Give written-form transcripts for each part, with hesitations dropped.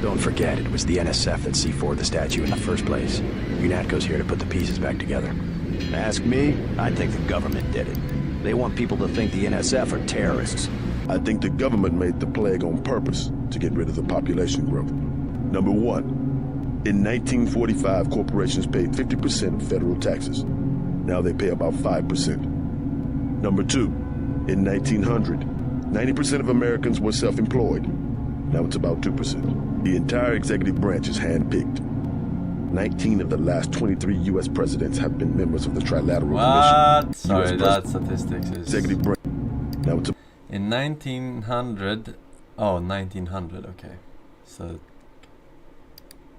Don't forget, it was the NSF that C4'd the statue in the first place. UNATCO's here to put the pieces back together. Ask me, I think the government did it. They want people to think the NSF are terrorists. I think the government made the plague on purpose to get rid of the population growth. Number one, in 1945, corporations paid 50% of federal taxes. Now they pay about 5%. Number two, in 1900, 90% of Americans were self-employed. Now it's about 2%. The entire executive branch is hand-picked. 19 of the last 23 U.S. presidents have been members of the Trilateral Commission. Sorry, that statistics is... Executive branch. Now it's in 1900... Oh, 1900, okay. So...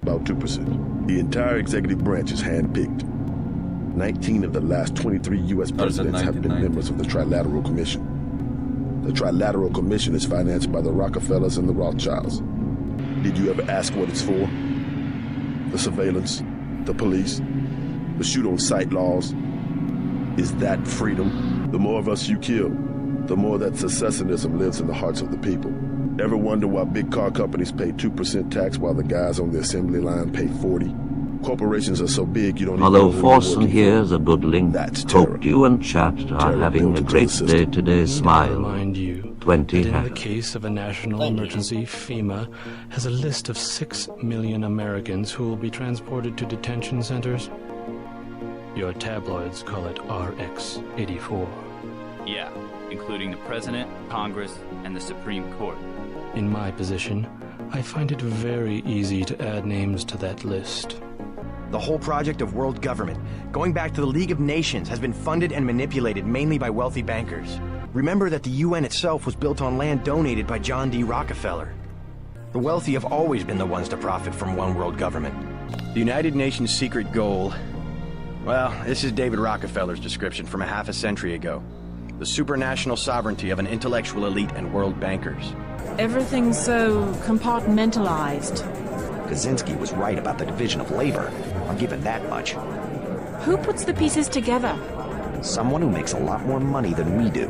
about 2%. The entire executive branch is hand-picked. 19 of the last 23 U.S. presidents have been members of the Trilateral Commission. The Trilateral Commission is financed by the Rockefellers and the Rothschilds. Did you ever ask what it's for? The surveillance, the police, the shoot-on-sight laws. Is that freedom? The more of us you kill, the more that secessionism lives in the hearts of the people. Ever wonder why big car companies pay 2% tax while the guys on the assembly line pay 40? Corporations are so big you don't Although even know Forsen here's a good link. That's terror. Hope you and chat are having a great day today. Smile. Remind you 20 that in the case of a national emergency, FEMA has a list of 6 million Americans who will be transported to detention centers. Your tabloids call it RX-84. Yeah, including the President, Congress, and the Supreme Court. In my position, I find it very easy to add names to that list. The whole project of world government, going back to the League of Nations, has been funded and manipulated mainly by wealthy bankers. Remember that the UN itself was built on land donated by John D. Rockefeller. The wealthy have always been the ones to profit from one world government. The United Nations' secret goal... Well, this is David Rockefeller's description from a half a century ago. The supranational sovereignty of an intellectual elite and world bankers. Everything's so compartmentalized. Kaczynski was right about the division of labor. I'll give it that much. Who puts the pieces together? Someone who makes a lot more money than we do.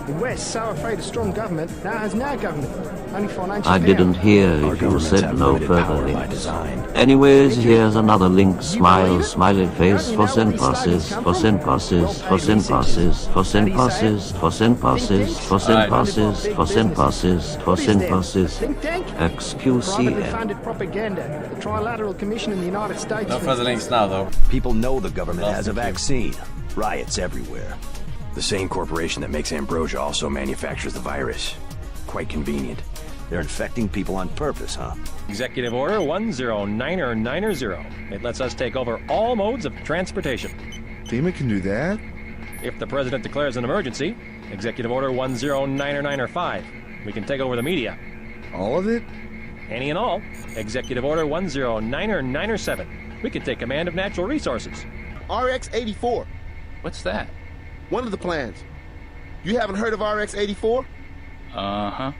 The West, so afraid of strong government, now has no government. Only financial I didn't hear Our if you governments said have no limited further power by links. design. Anyways, here's another link. Smile, smiley face, Forsen passes, Forsen passes, Forsen passes, Forsen passes, Forsen passes, Forsen passes, Forsen passes, Forsen passes, XQCM. funded propaganda. The Trilateral Commission in the United States. No further links now, though. People know the government has a vaccine. Riots everywhere. The same corporation that makes ambrosia also manufactures the virus. Quite convenient. They're infecting people on purpose, huh? Executive Order 109090. It lets us take over all modes of transportation. FEMA can do that? If the President declares an emergency, Executive Order 109095, we can take over the media. All of it? Any and all. Executive Order 109097, we can take command of natural resources. RX-84. What's that? One of the plans. You haven't heard of RX-84? Uh-huh.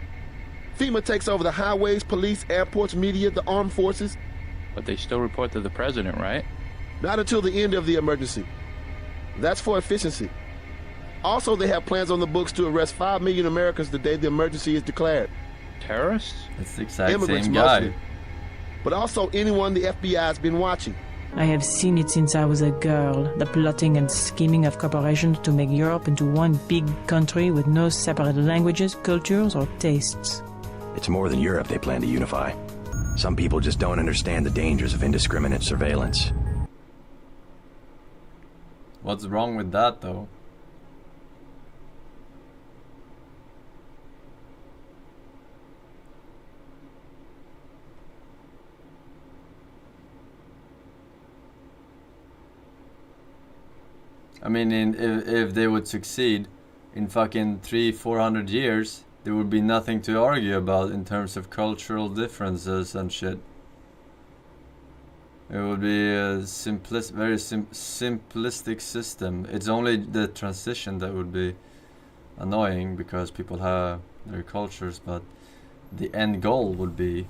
FEMA takes over the highways, police, airports, media, the armed forces. But they still report to the President, right? Not until the end of the emergency. That's for efficiency. Also, they have plans on the books to arrest 5 million Americans the day the emergency is declared. Terrorists? It's the exact Immigrants same guy. mostly. But also anyone the FBI has been watching. I have seen it since I was a girl, the plotting and scheming of corporations to make Europe into one big country with no separate languages, cultures, or tastes. It's more than Europe they plan to unify. Some people just don't understand the dangers of indiscriminate surveillance. What's wrong with that, though? I mean, if they would succeed in fucking 300-400 years, there would be nothing to argue about in terms of cultural differences and shit. It would be a very simplistic system. It's only the transition that would be annoying because people have their cultures, but the end goal would be